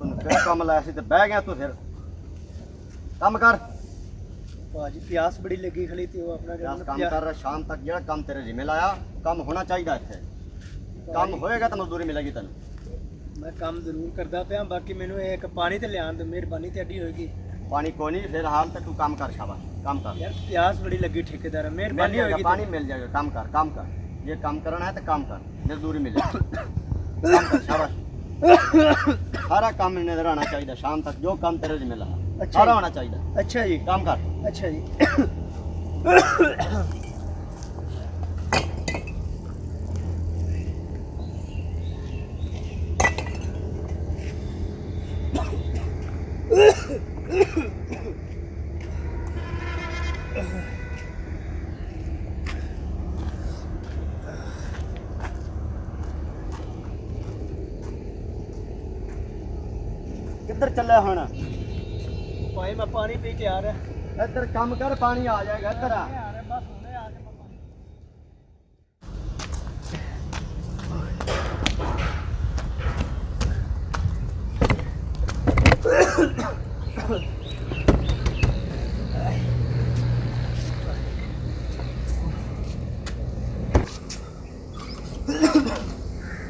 ਤੈਨੂੰ ਕਿਹੜਾ ਕੰਮ ਲਾਇਆ ਸੀ ਤੇ ਬਹਿ ਗਿਆ ਤੂੰ ਫਿਰ ਕੰਮ ਕਰ ਭਾਜੀ ਪਿਆਸ ਬੜੀ ਲੱਗੀ ਖਲੀ ਤੇ ਉਹ ਆਪਣਾ ਯਾਰ ਕੰਮ ਕਰ ਰਿਹਾ ਸ਼ਾਮ ਤੱਕ ਜਿਹੜਾ ਕੰਮ ਤੇਰੇ ਜ਼ਿੰਮੇ ਲਾਇਆ ਕੰਮ ਹੋਣਾ ਚਾਹੀਦਾ ਇੱਥੇ ਕੰਮ ਹੋਏਗਾ ਤਾਂ ਮਜ਼ਦੂਰੀ ਮਿਲੇਗੀ ਤੈਨੂੰ ਮੈਂ ਕੰਮ ਜ਼ਰੂਰ ਕਰਦਾ ਪਿਆ ਬਾਕੀ ਮੈਨੂੰ ਇਹ ਇੱਕ ਪਾਣੀ ਤੇ ਲਿਆਉਣ ਦਿਓ ਮਿਹਰਬਾਨੀ ਤੁਹਾਡੀ ਹੋਏਗੀ पानी को नहीं फिलहाल तो तू काम कर शाबाश काम कर यार प्यास बड़ी लगी ठेकेदार मेहरबानी होगी पानी मिल जाएगा काम कर ये काम करना है तो काम कर मजदूरी मिलेगी काम कर शाबाश सारा काम नजर आना चाहिए शाम तक जो काम तेरे से मिला सारा होना चाहिए अच्छा जी काम कर अच्छा जी किधर चले हुन भाई मैं पानी पी के आ रहा इधर काम कर पानी आ जाएगा इधर आ बस हुने आ के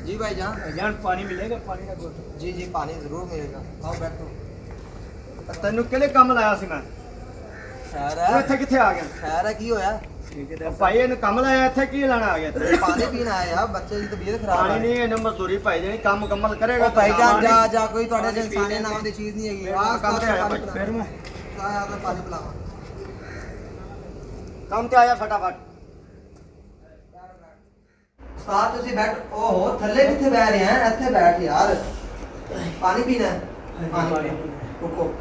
जी भाईजान जान पानी मिलेगा पानी का घुट जी जी पानी जरूर मिलेगा आओ बैठो तेन किहड़े काम लाया सी मैं खैर तू है इत्थे कित्थे आ गया खैर है की होया भाई इन्हें काम लाया इत्थे की लाना आ गया तेरे पानी पीना आया यार बच्चे की तबीयत खराब पानी है नहीं इन्हें मजदूरी भाई देनी काम मुकम्मल करेगा ओ भाईजान जा जा कोई पानी ਤੁਹਾਡੇ पीने इंसानी नाम दी चीज नहीं है आ काम ते आया भाई फिर मैं आया तो पानी पिलावा काम ते आया फटाफट उस्ताद ਤੁਸੀਂ ਬੈਠ ਓਹੋ ਥੱਲੇ ਕਿੱਥੇ ਬਹਿ ਰਹੇ ਆ ਇੱਥੇ ਬੈਠ ਯਾਰ ਪਾਣੀ ਪੀਣਾ ਹੈ ਪਾਣੀ ਰੁਕੋ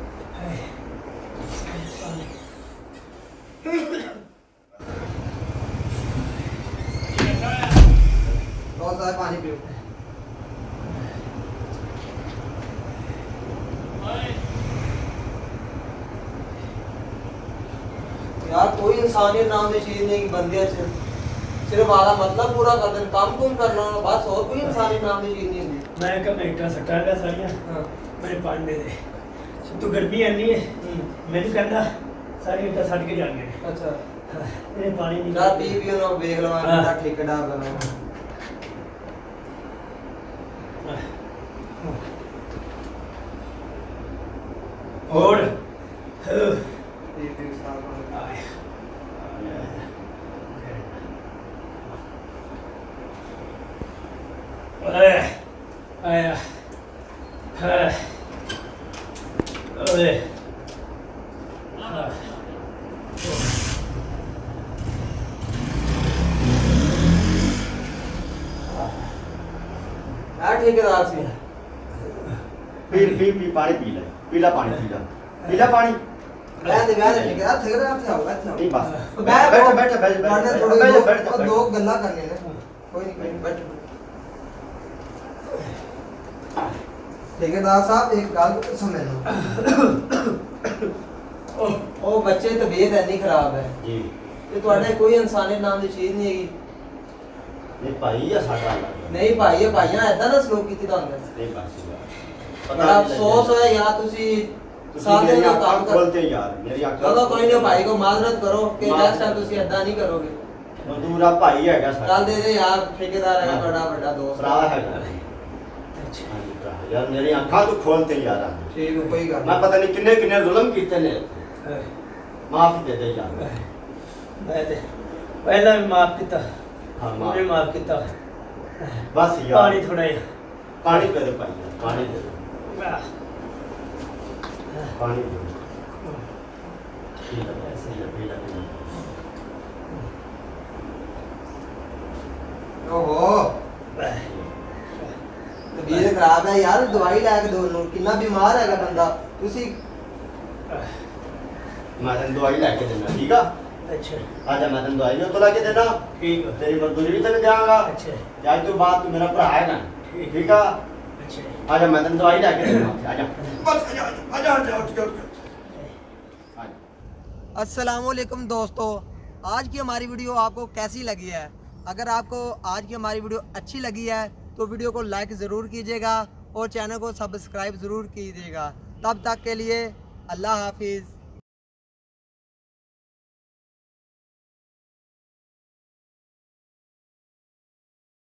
बहुत सारा पानी पियो यार कोई इंसानियत नाम की चीज नहीं बंदे सिर्फ आधा मतलब पूरा कर दें काम कुम करना बस और कोई इंसानियत नाम की चीज नहीं होती मैं कब इट्टा सट्टा दा सारियां मेरे पानी दे दे तू गर्मी आनी है मैंने कहता सारी इट्टा सट के जाने अच्छा मेरे पानी नहीं यार पी पियो ना देख लो मैं ठेकेदार बना और आया अरे यार ठेकेदार से पी पानी पी ले पीला पानी पीला पानी ठेकेदार ठेकेदार थे आओ नहीं बस बैठ वरना थोड़ी दो गल्ला करने ने कोई नहीं बैठ ठेकेदार साहब एक गल समझ लो ओ बच्चे तबीयत इतनी खराब है जी ते ਤੁਹਾਡੇ ਕੋਈ ਇਨਸਾਨੀਅਤ ਨਾਮ ਦੀ ਚੀਜ਼ ਨਹੀਂ ਹੈਗੀ नहीं भाई या साडा ਨਹੀਂ ਭਾਈ ਇਹ ਭਾਈਆਂ ਐਦਾਂ ਨਾ ਸਲੂਕ ਕੀਤੀ ਤੁਹਾਨੂੰ नहीं बस ਬੜਾ ਅਫਸੋਸ ਹੋਇਆ ਯਾਰ ਤੁਸੀਂ ਸਾਦੇ ਦਾ ਕੰਮ ਕਰ बोलते यार मेरी आंखें ਚਲੋ ਕੋਈ ਨਹੀਂ ਭਾਈ ਕੋ ਮਾਜ਼ਰਤ ਕਰੋ ਕਿ ਨੈਕਸਟ ਟਾਈਮ ਤੁਸੀਂ ਐਦਾਂ ਨਹੀਂ ਕਰੋਗੇ मजदूरा भाई हैगा ਚੱਲ साडा ਦੇ ਦੇ ਯਾਰ ਠੇਕੇਦਾਰ ਹੈਗਾ ਤੁਹਾਡਾ ਵੱਡਾ ਦੋਸਤ भरा हैगा यार मेरी आंखों तो खोलते यार ਠੀਕ ਹੈ ਕੋਈ ਗੱਲ मैं पता नहीं किन्ने किन्ने जुल्म कीते ने माफ दे दे यार मैं ते पहला भी माफ किया हाँ मैंने माफ किया बस यार पानी थोड़ा ही पानी दे दे भाई पानी दे दे पानी दे दे ठीक है ऐसे ही पीला ਓਹੋ ਤਬੀयत ਖਰਾਬ ਹੈ ਯਾਰ ਦਵਾਈ ਲੈ ਕੇ ਦੋ ਨੂੰ ਕਿੰਨਾ ਬਿਮਾਰ ਹੈਗਾ ਬੰਦਾ ਤੁਸੀਂ मैं तेन दवाई लैके देना ठीक है अच्छा आजा मैं तेन दवाई तो लैके देना ठीक है तेरी मजदूरी भी तेन देंगा अच्छा आज तो बाद तू मेरा भरा है ना ठीक है अच्छा आजा मैं तेन दवाई लैके देना आजा बस आजा आजा उठ के अस्सलामुअलैकुम दोस्तों, आज की हमारी वीडियो आपको कैसी लगी है? अगर आपको आज की हमारी वीडियो अच्छी लगी है तो वीडियो को लाइक ज़रूर कीजिएगा और चैनल को सब्सक्राइब ज़रूर कीजिएगा। तब तक के लिए अल्लाह हाफिज़।